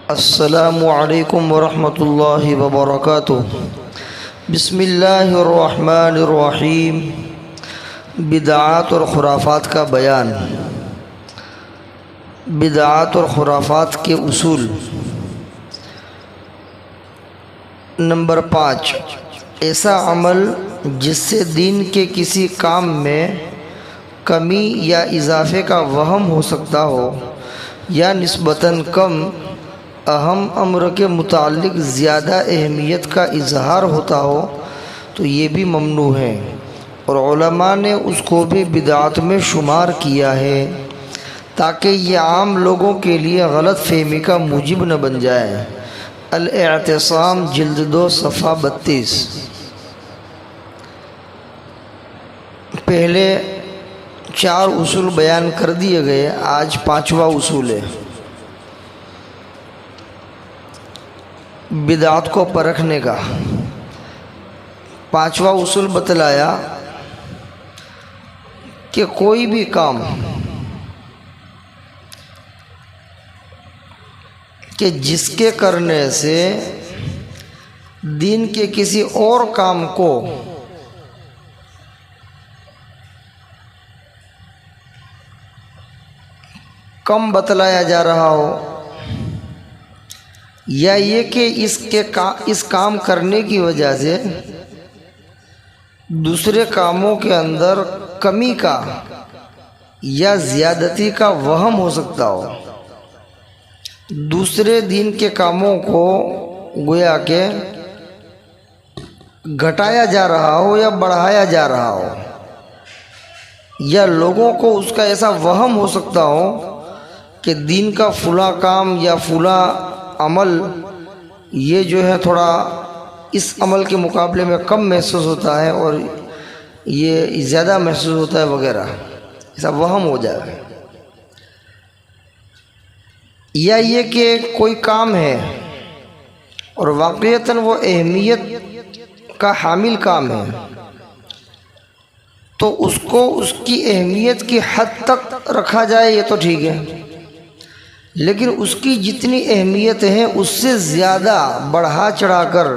السلام علیکم ورحمۃ اللہ وبرکاتہ۔ بسم اللہ الرحمن الرحیم۔ بدعات اور خرافات کا بیان۔ بدعات اور خرافات کے اصول۔ نمبر 5، ایسا عمل جس سے دین کے کسی کام میں کمی یا اضافے کا وہم ہو سکتا ہو یا نسبتاً کم اہم امر کے متعلق زیادہ اہمیت کا اظہار ہوتا ہو تو یہ بھی ممنوع ہے، اور علماء نے اس کو بھی بدعت میں شمار کیا ہے تاکہ یہ عام لوگوں کے لیے غلط فہمی کا موجب نہ بن جائے۔ الاعتصام جلد 2 صفحہ 32۔ پہلے 4 اصول بیان کر دیے گئے، آج 5واں اصول ہے بدعت کو پرکھنے کا۔ 5واں اصول بتلایا کہ کوئی بھی کام کہ جس کے کرنے سے دین کے کسی اور کام کو کم بتلایا جا رہا ہو، یا یہ کہ اس کام کرنے کی وجہ سے دوسرے کاموں کے اندر کمی کا یا زیادتی کا وہم ہو سکتا ہو، دوسرے دین کے کاموں کو گویا کہ گھٹایا جا رہا ہو یا بڑھایا جا رہا ہو، یا لوگوں کو اس کا ایسا وہم ہو سکتا ہو کہ دین کا فلاں کام یا فلاں عمل یہ جو ہے تھوڑا اس عمل کے مقابلے میں کم محسوس ہوتا ہے اور یہ زیادہ محسوس ہوتا ہے وغیرہ، ایسا وہم ہو جائے۔ یا یہ کہ کوئی کام ہے اور واقعتاً وہ اہمیت کا حامل کام ہے، تو اس کو اس کی اہمیت کی حد تک رکھا جائے یہ تو ٹھیک ہے، لیکن اس کی جتنی اہمیت ہے اس سے زیادہ بڑھا چڑھا کر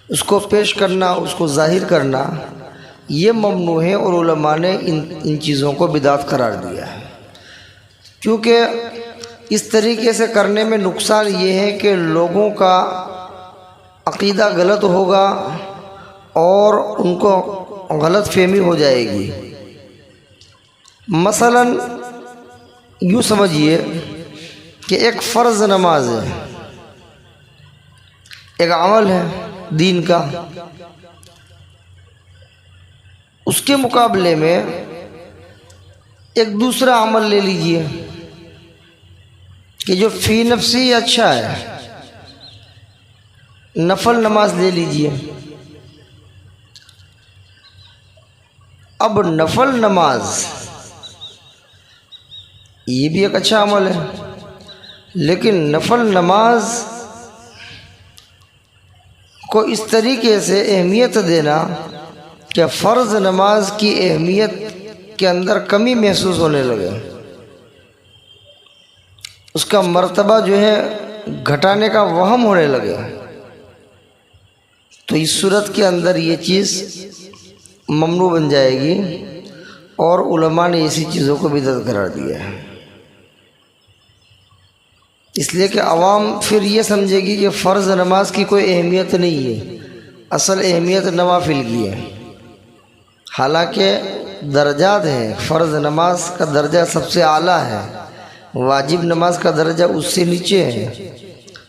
اس کو پیش کرنا، اس کو ظاہر کرنا یہ ممنوع ہے، اور علماء نے ان چیزوں کو بدعت قرار دیا ہے، کیونکہ اس طریقے سے کرنے میں نقصان یہ ہے کہ لوگوں کا عقیدہ غلط ہوگا اور ان کو غلط فہمی ہو جائے گی۔ مثلاً یوں سمجھیے کہ ایک فرض نماز ہے، ایک عمل ہے دین کا، اس کے مقابلے میں ایک دوسرا عمل لے لیجئے کہ جو فی نفسی اچھا ہے، نفل نماز لے لیجئے۔ اب نفل نماز یہ بھی ایک اچھا عمل ہے، لیکن نفل نماز کو اس طریقے سے اہمیت دینا کہ فرض نماز کی اہمیت کے اندر کمی محسوس ہونے لگے، اس کا مرتبہ جو ہے گھٹانے کا وہم ہونے لگے، تو اس صورت کے اندر یہ چیز ممنوع بن جائے گی، اور علماء نے اسی چیزوں کو بدعت قرار دیا ہے۔ اس لیے کہ عوام پھر یہ سمجھے گی کہ فرض نماز کی کوئی اہمیت نہیں ہے، اصل اہمیت نوافل کی ہے، حالانکہ درجات ہیں، فرض نماز کا درجہ سب سے اعلیٰ ہے، واجب نماز کا درجہ اس سے نیچے ہے،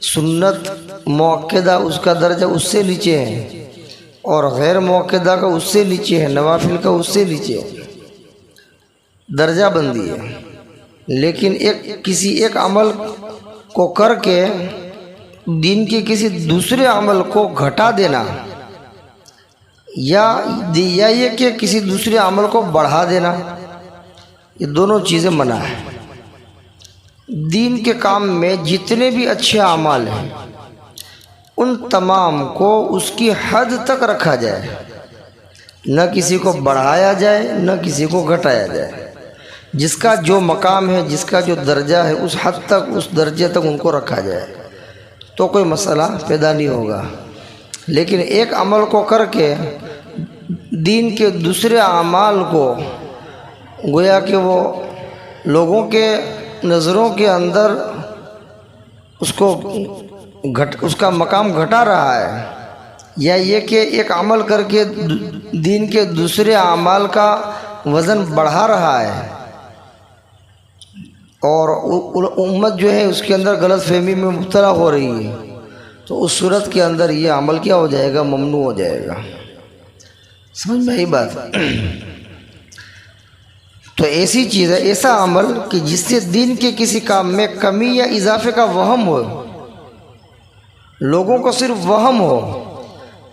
سنت مؤکدہ اس کا درجہ اس سے نیچے ہے، اور غیر مؤکدہ کا اس سے نیچے ہے، نوافل کا اس سے نیچے ہے، درجہ بندی ہے۔ لیکن کسی ایک عمل کو کر کے دین کے کسی دوسرے عمل کو گھٹا دینا، یا یہ کہ کسی دوسرے عمل کو بڑھا دینا، یہ دونوں چیزیں منع ہیں۔ دین کے کام میں جتنے بھی اچھے اعمال ہیں ان تمام کو اس کی حد تک رکھا جائے، نہ کسی کو بڑھایا جائے نہ کسی کو گھٹایا جائے، جس کا جو مقام ہے، جس کا جو درجہ ہے، اس حد تک، اس درجے تک ان کو رکھا جائے تو کوئی مسئلہ پیدا نہیں ہوگا۔ لیکن ایک عمل کو کر کے دین کے دوسرے اعمال کو گویا کہ وہ لوگوں کے نظروں کے اندر اس کا مقام گھٹا رہا ہے، یا یہ کہ ایک عمل کر کے دین کے دوسرے اعمال کا وزن بڑھا رہا ہے، اور امت جو ہے اس کے اندر غلط فہمی میں مبتلا ہو رہی ہے، تو اس صورت کے اندر یہ عمل کیا ہو جائے گا؟ ممنوع ہو جائے گا۔ سمجھ میں آئی بات؟ تو ایسی چیز ہے، ایسا عمل کہ جس سے دین کے کسی کام میں کمی یا اضافے کا وہم ہو، لوگوں کو صرف وہم ہو،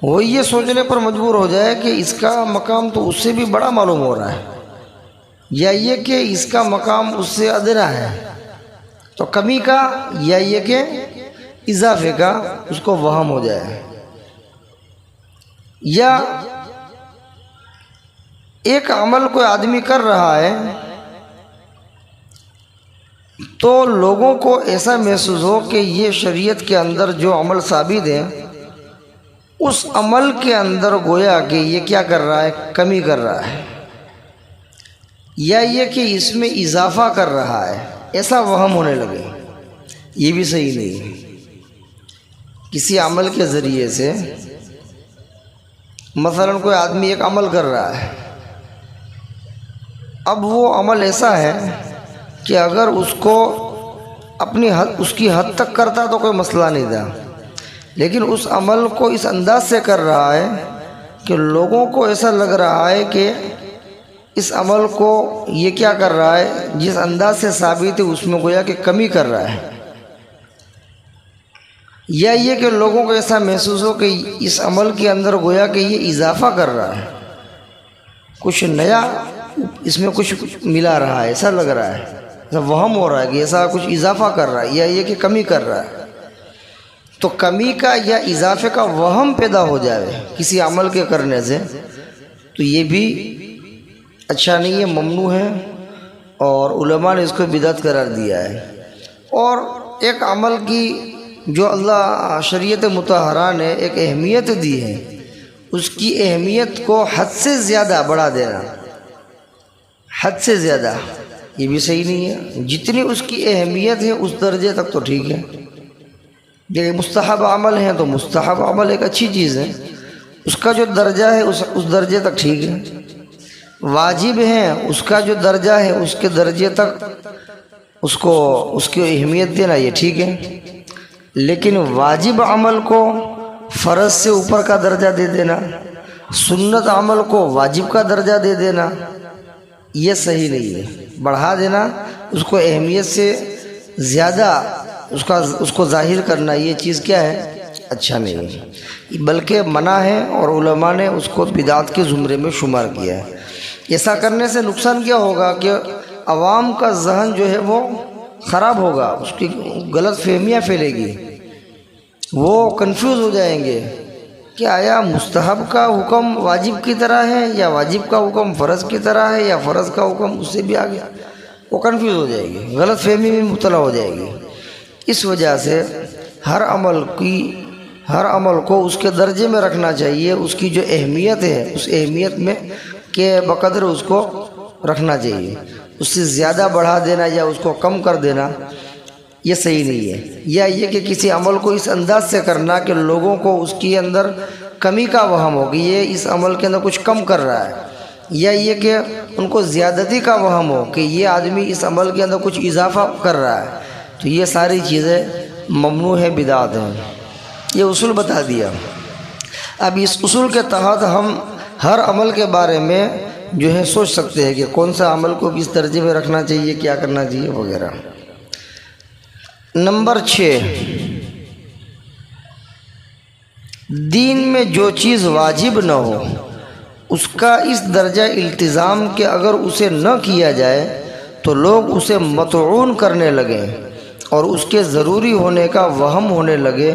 وہ یہ سوچنے پر مجبور ہو جائے کہ اس کا مقام تو اس سے بھی بڑا معلوم ہو رہا ہے، یا یہ کہ اس کا مقام اس سے ادنا ہے، تو کمی کا یا یہ کہ اضافے کا اس کو وہم ہو جائے۔ یا ایک عمل کوئی آدمی کر رہا ہے تو لوگوں کو ایسا محسوس ہو کہ یہ شریعت کے اندر جو عمل ثابت ہے، اس عمل کے اندر گویا کہ یہ کیا کر رہا ہے؟ کمی کر رہا ہے، یا یہ کہ اس میں اضافہ کر رہا ہے، ایسا وہم ہونے لگے۔ یہ بھی صحیح نہیں ہے۔ کسی عمل کے ذریعے سے مثلا کوئی آدمی ایک عمل کر رہا ہے، اب وہ عمل ایسا ہے کہ اگر اس کو اس کی حد تک کرتا تو کوئی مسئلہ نہیں تھا، لیکن اس عمل کو اس انداز سے کر رہا ہے کہ لوگوں کو ایسا لگ رہا ہے کہ اس عمل کو یہ کیا کر رہا ہے، جس انداز سے ثابت ہے اس میں گویا کہ کمی کر رہا ہے، یا یہ کہ لوگوں کو ایسا محسوس ہو کہ اس عمل کے اندر گویا کہ یہ اضافہ کر رہا ہے، کچھ نیا اس میں کچھ ملا رہا ہے، ایسا لگ رہا ہے، ایسا وہم ہو رہا ہے کہ ایسا کچھ اضافہ کر رہا ہے، یا یہ کہ کمی کر رہا ہے۔ تو کمی کا یا اضافے کا وہم پیدا ہو جائے کسی عمل کے کرنے سے، تو یہ بھی اچھا نہیں ہے، ممنوع ہے، اور علماء نے اس کو بدعت قرار دیا ہے۔ اور ایک عمل کی جو اللہ شریعت مطہرہ نے ایک اہمیت دی ہے، اس کی اہمیت کو حد سے زیادہ بڑھا دینا، حد سے زیادہ، یہ بھی صحیح نہیں ہے۔ جتنی اس کی اہمیت ہے اس درجے تک تو ٹھیک ہے۔ یہ مستحب عمل ہے تو مستحب عمل ایک اچھی چیز ہے، اس کا جو درجہ ہے اس درجے تک ٹھیک ہے۔ واجب ہے، اس کا جو درجہ ہے اس کے درجے تک اس کی اہمیت دینا یہ ٹھیک ہے، لیکن واجب عمل کو فرض سے اوپر کا درجہ دے دینا، سنت عمل کو واجب کا درجہ دے دینا، یہ صحیح نہیں ہے۔ بڑھا دینا، اس کو اہمیت سے زیادہ اس کو ظاہر کرنا، یہ چیز کیا ہے؟ اچھا نہیں ہے، بلکہ منع ہے، اور علماء نے اس کو بدعت کے زمرے میں شمار کیا ہے۔ ایسا کرنے سے نقصان کیا ہوگا کہ عوام کا ذہن جو ہے وہ خراب ہوگا، اس کی غلط فہمیاں پھیلے گی، وہ کنفیوز ہو جائیں گے کہ آیا مستحب کا حکم واجب کی طرح ہے، یا واجب کا حکم فرض کی طرح ہے، یا فرض کا حکم اس سے بھی آگے، وہ کنفیوز ہو جائے گی، غلط فہمی میں مبتلا ہو جائے گی۔ اس وجہ سے ہر عمل کو اس کے درجے میں رکھنا چاہیے، اس کی جو اہمیت ہے اس اہمیت میں کے بقدر اس کو رکھنا چاہیے۔ اس سے زیادہ بڑھا دینا یا اس کو کم کر دینا یہ صحیح نہیں ہے، یا یہ کہ کسی عمل کو اس انداز سے کرنا کہ لوگوں کو اس کے اندر کمی کا وہم ہو کہ یہ اس عمل کے اندر کچھ کم کر رہا ہے، یا یہ کہ ان کو زیادتی کا وہم ہو کہ یہ آدمی اس عمل کے اندر کچھ اضافہ کر رہا ہے، تو یہ ساری چیزیں ممنوع ہے، بدعت ہیں۔ یہ اصول بتا دیا۔ اب اس اصول کے تحت ہم ہر عمل کے بارے میں جو ہے سوچ سکتے ہیں کہ کون سا عمل کو کس درجے میں رکھنا چاہیے، کیا کرنا چاہیے وغیرہ۔ نمبر 6، دین میں جو چیز واجب نہ ہو اس کا اس درجہ التزام کہ اگر اسے نہ کیا جائے تو لوگ اسے مطعون کرنے لگیں اور اس کے ضروری ہونے کا وہم ہونے لگے،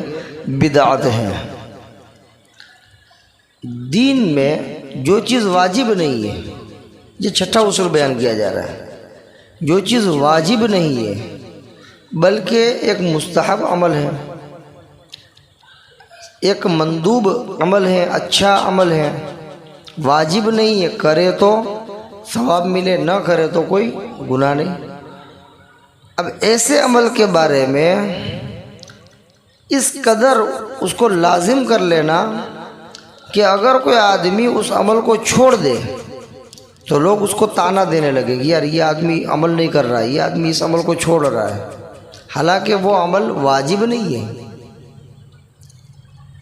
بدعت ہے۔ دین میں جو چیز واجب نہیں ہے، یہ چھٹا اصول بیان کیا جا رہا ہے جو چیز واجب نہیں ہے بلکہ ایک مستحب عمل ہے، ایک مندوب عمل ہے، اچھا عمل ہے، واجب نہیں ہے، کرے تو ثواب ملے، نہ کرے تو کوئی گناہ نہیں۔ اب ایسے عمل کے بارے میں اس قدر اس کو لازم کر لینا کہ اگر کوئی آدمی اس عمل کو چھوڑ دے تو لوگ اس کو طعنہ دینے لگے کہ یار یہ آدمی عمل نہیں کر رہا ہے، یہ آدمی اس عمل کو چھوڑ رہا ہے، حالانکہ وہ عمل واجب نہیں ہے۔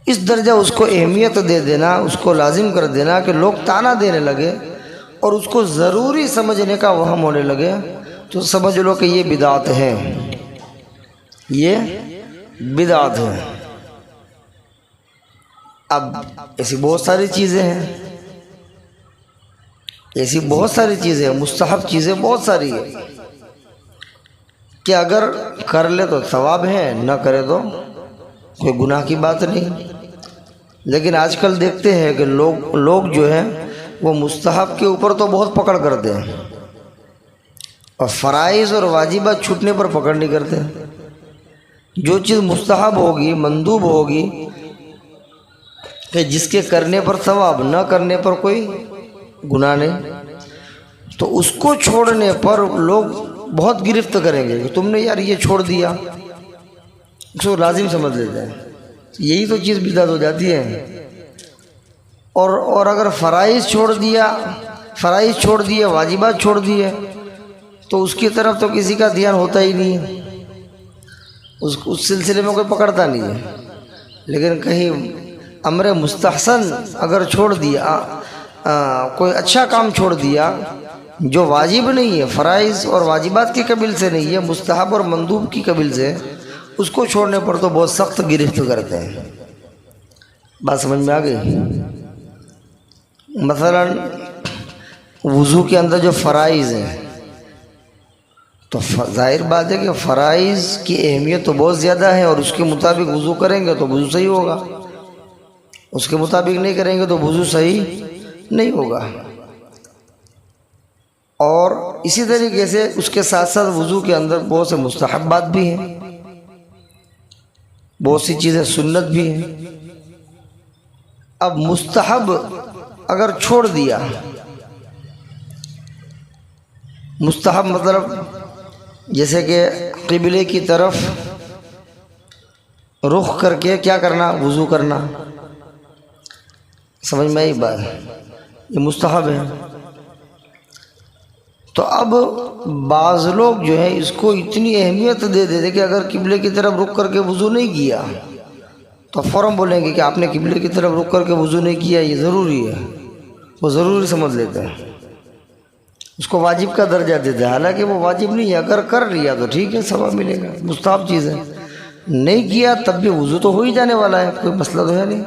اس درجہ اس کو اہمیت دے دینا، اس کو لازم کر دینا کہ لوگ طعنہ دینے لگے اور اس کو ضروری سمجھنے کا وہم ہونے لگے، تو سمجھ لو کہ یہ بدعت ہے، یہ بدعت ہے۔ اب ایسی بہت ساری چیزیں ہیں، ایسی بہت ساری چیزیں ہیں، مستحب چیزیں بہت ساری ہیں کہ اگر کر لے تو ثواب ہے، نہ کرے تو کوئی گناہ کی بات نہیں۔ لیکن آج کل دیکھتے ہیں کہ لوگ جو ہیں وہ مستحب کے اوپر تو بہت پکڑ کرتے ہیں اور فرائض اور واجبات چھوٹنے پر پکڑ نہیں کرتے۔ جو چیز مستحب ہوگی، مندوب ہوگی، کہ جس کے کرنے پر ثواب، نہ کرنے پر کوئی گناہ نہیں، تو اس کو چھوڑنے پر لوگ بہت گرفت کریں گے کہ تم نے یار یہ چھوڑ دیا، اس کو لازم سمجھ لیتے ہیں۔ یہی تو چیز بدعت ہو جاتی ہے۔ اور اگر فرائض چھوڑ دیا، واجبات چھوڑ دیے، تو اس کی طرف تو کسی کا دھیان ہوتا ہی نہیں ہے، اس سلسلے میں کوئی پکڑتا نہیں ہے۔ لیکن کہیں امر مستحسن اگر چھوڑ دیا، کوئی اچھا کام چھوڑ دیا جو واجب نہیں ہے، فرائض اور واجبات کی قبیل سے نہیں ہے، مستحب اور مندوب کی قبیل سے، اس کو چھوڑنے پر تو بہت سخت گرفت کرتے ہیں۔ بات سمجھ میں آ گئی؟ مثلا وضو کے اندر جو فرائض ہیں، تو ظاہر بات ہے کہ فرائض کی اہمیت تو بہت زیادہ ہے، اور اس کے مطابق وضو کریں گے تو وضو صحیح ہوگا، اس کے مطابق نہیں کریں گے تو وضو صحیح نہیں ہوگا۔ اور اسی طریقے سے اس کے ساتھ ساتھ وضو کے اندر بہت سے مستحبات بھی ہیں، بہت سی چیزیں سنت بھی ہیں۔ اب مستحب اگر چھوڑ دیا، مستحب مطلب جیسے کہ قبلے کی طرف رخ کر کے کیا کرنا، وضو کرنا، سمجھ میں آئی بات؟ یہ مستحب ہے۔ تو اب بعض لوگ جو ہیں اس کو اتنی اہمیت دے دیتے کہ اگر قبلے کی طرف رخ کر کے وضو نہیں کیا تو فوراً بولیں گے کہ آپ نے قبلے کی طرف رخ کر کے وضو نہیں کیا، یہ ضروری ہے، وہ ضروری سمجھ لیتے ہیں، اس کو واجب کا درجہ دیتے ہیں، حالانکہ وہ واجب نہیں ہے۔ اگر کر لیا تو ٹھیک ہے، ثواب ملے گا، مستحب چیز ہے، نہیں کیا تب بھی وضو تو ہو ہی جانے والا ہے، کوئی مسئلہ تو ہے نہیں۔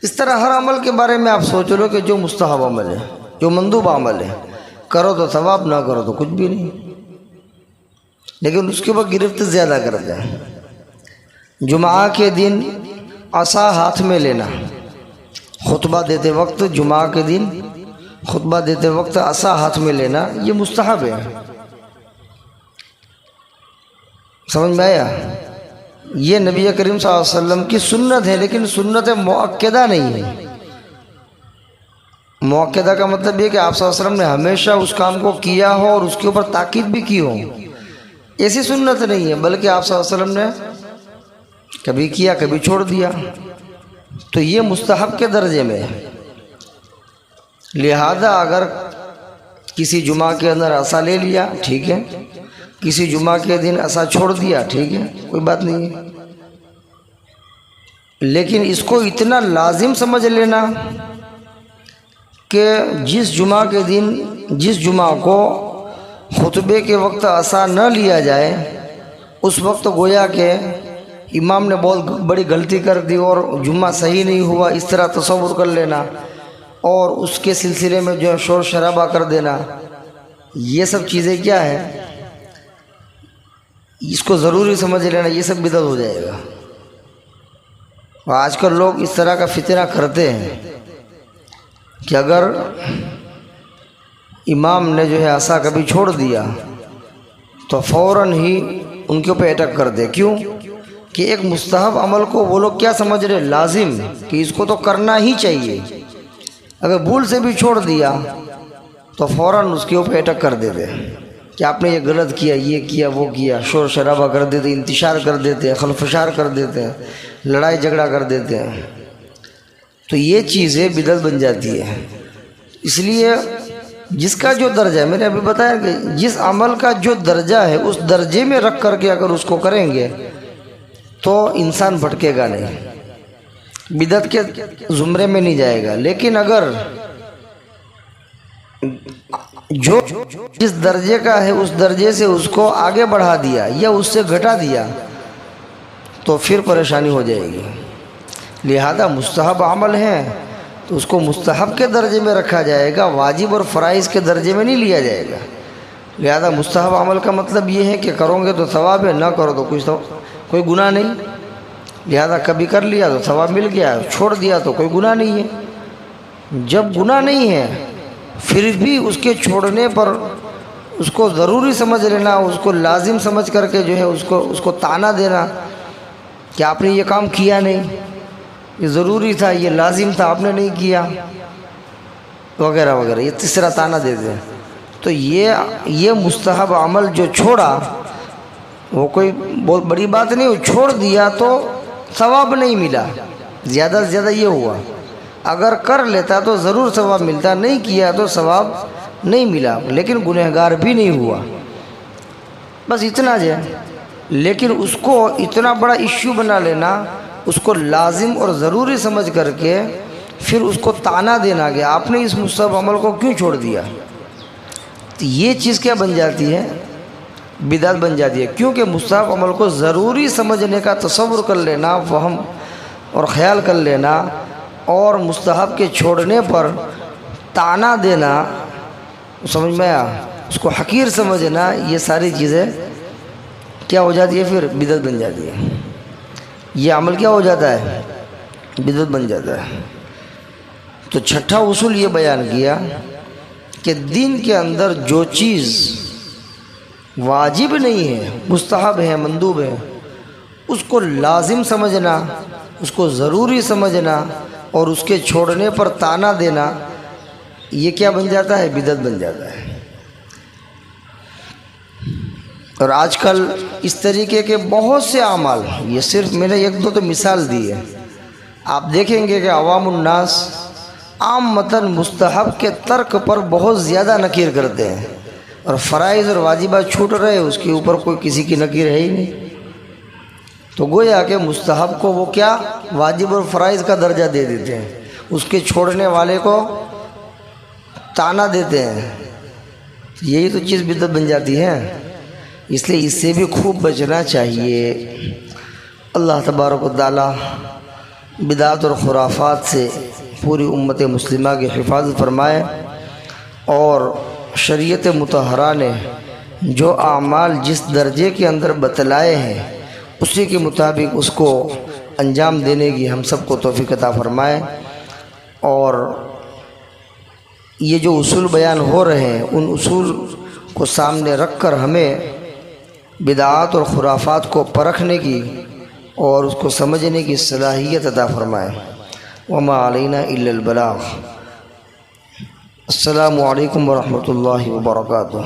اس طرح ہر عمل کے بارے میں آپ سوچ لو کہ جو مستحب عمل ہے، جو مندوب عمل ہے، کرو تو ثواب، نہ کرو تو کچھ بھی نہیں، لیکن اس کے اوپر گرفت زیادہ کرتے ہیں۔ جمعہ کے دن عصا ہاتھ میں لینا، خطبہ دیتے وقت، جمعہ کے دن خطبہ دیتے وقت عصا ہاتھ میں لینا، یہ مستحب ہے، سمجھ میں آیا؟ یہ نبی کریم صلی اللہ علیہ وسلم کی سنت ہے، لیکن سنت مؤکدہ نہیں ہے۔ مؤکدہ کا مطلب یہ کہ آپ صلی اللہ علیہ وسلم نے ہمیشہ اس کام کو کیا ہو اور اس کے اوپر تاکید بھی کی ہو، ایسی سنت نہیں ہے، بلکہ آپ صلی اللہ علیہ وسلم نے کبھی کیا کبھی چھوڑ دیا، تو یہ مستحب کے درجے میں ہے۔ لہذا اگر کسی جمعہ کے اندر عصا لے لیا ٹھیک ہے، کسی جمعہ کے دن عصا چھوڑ دیا ٹھیک ہے، کوئی بات نہیں ہے، لیکن اس کو اتنا لازم سمجھ لینا کہ جس جمعہ کے دن، جس جمعہ کو خطبے کے وقت عصا نہ لیا جائے، اس وقت گویا کہ امام نے بہت بڑی غلطی کر دی اور جمعہ صحیح نہیں ہوا، اس طرح تصور کر لینا اور اس کے سلسلے میں جو شور شرابہ کر دینا، یہ سب چیزیں کیا ہے، اس کو ضروری سمجھ لینا، یہ سب بدعت ہو جائے گا۔ اور آج کل لوگ اس طرح کا فتنہ کرتے ہیں کہ اگر امام نے جو ہے عصا کبھی چھوڑ دیا تو فوراً ہی ان کے اوپر اٹیک کر دے. کیوں کہ ایک مستحب عمل کو وہ لوگ کیا سمجھ رہے؟ لازم، کہ اس کو تو کرنا ہی چاہیے. اگر بھول سے بھی چھوڑ دیا تو فوراً اس کے اوپر اٹیک کر دیتے کہ آپ نے یہ غلط کیا، یہ کیا، وہ کیا، شور شرابہ کر دیتے، انتشار کر دیتے، خلفشار کر دیتے ہیں، لڑائی جھگڑا کر دیتے ہیں. تو یہ چیزیں بدعت بن جاتی ہے. اس لیے جس کا جو درجہ ہے، میں نے ابھی بتایا کہ جس عمل کا جو درجہ ہے اس درجے میں رکھ کر کے اگر اس کو کریں گے تو انسان بھٹکے گا نہیں، بدعت کے زمرے میں نہیں جائے گا. لیکن اگر جو جس درجے کا ہے اس درجے سے اس کو آگے بڑھا دیا یا اس سے گھٹا دیا تو پھر پریشانی ہو جائے گی. لہذا مستحب عمل ہیں تو اس کو مستحب کے درجے میں رکھا جائے گا، واجب اور فرائض کے درجے میں نہیں لیا جائے گا. لہذا مستحب عمل کا مطلب یہ ہے کہ کرو گے تو ثواب ہے، نہ کرو تو کوئی گناہ نہیں. لہذا کبھی کر لیا تو ثواب مل گیا، چھوڑ دیا تو کوئی گناہ نہیں ہے. جب گناہ نہیں ہے پھر بھی اس کے چھوڑنے پر اس کو ضروری سمجھ لینا، اس کو لازم سمجھ کر کے جو ہے اس کو طعنہ دینا کہ آپ نے یہ کام کیا نہیں، یہ ضروری تھا، یہ لازم تھا، آپ نے نہیں کیا، وغیرہ وغیرہ، یہ تیسرا طعنہ دیتے ہیں. تو یہ مستحب عمل جو چھوڑا وہ کوئی بہت بڑی بات نہیں، وہ چھوڑ دیا تو ثواب نہیں ملا، زیادہ سے زیادہ یہ ہوا. اگر کر لیتا تو ضرور ثواب ملتا، نہیں کیا تو ثواب نہیں ملا، لیکن گنہگار بھی نہیں ہوا. بس اتنا جو ہے. لیکن اس کو اتنا بڑا ایشو بنا لینا، اس کو لازم اور ضروری سمجھ کر کے پھر اس کو طعنہ دینا کہ آپ نے اس مستحب عمل کو کیوں چھوڑ دیا، تو یہ چیز کیا بن جاتی ہے؟ بدعت بن جاتی ہے. کیونکہ مستحب عمل کو ضروری سمجھنے کا تصور کر لینا، فہم اور خیال کر لینا، اور مستحب کے چھوڑنے پر طعنہ دینا، سمجھ میں آیا، اس کو حقیر سمجھنا، یہ ساری چیزیں کیا ہو جاتی ہے؟ پھر بدعت بن جاتی ہے. یہ عمل کیا ہو جاتا ہے؟ بدعت بن جاتا ہے. تو چھٹا اصول یہ بیان کیا کہ دین کے اندر جو چیز واجب نہیں ہے، مستحب ہے، مندوب ہے، اس کو لازم سمجھنا، اس کو ضروری سمجھنا اور اس کے چھوڑنے پر طعنہ دینا، یہ کیا بن جاتا ہے؟ بدعت بن جاتا ہے. اور آج کل اس طریقے کے بہت سے اعمال، یہ صرف میں نے ایک دو تو مثال دی ہے، آپ دیکھیں گے کہ عوام الناس عامتاً مستحب کے ترک پر بہت زیادہ نکیر کرتے ہیں، اور فرائض اور واجبات چھوٹ رہے، اس کے اوپر کوئی کسی کی نکیر ہے ہی نہیں. تو گویا کہ مستحب کو وہ کیا واجب اور فرائض کا درجہ دے دیتے ہیں، اس کے چھوڑنے والے کو طعنہ دیتے ہیں. یہی تو چیز بدعت بن جاتی ہے. اس لیے اس سے بھی خوب بچنا چاہیے. اللہ تبارک و تعالیٰ بدعت اور خرافات سے پوری امت مسلمہ کی حفاظت فرمائے، اور شریعت مطہرہ نے جو اعمال جس درجے کے اندر بتلائے ہیں اسی کے مطابق اس کو انجام دینے کی ہم سب کو توفیق عطا فرمائے. اور یہ جو اصول بیان ہو رہے ہیں ان اصول کو سامنے رکھ کر ہمیں بدعات اور خرافات کو پرکھنے کی اور اس کو سمجھنے کی صلاحیت عطا فرمائے. وما علینا الا البلاغ. السلام علیکم ورحمۃ اللہ وبرکاتہ.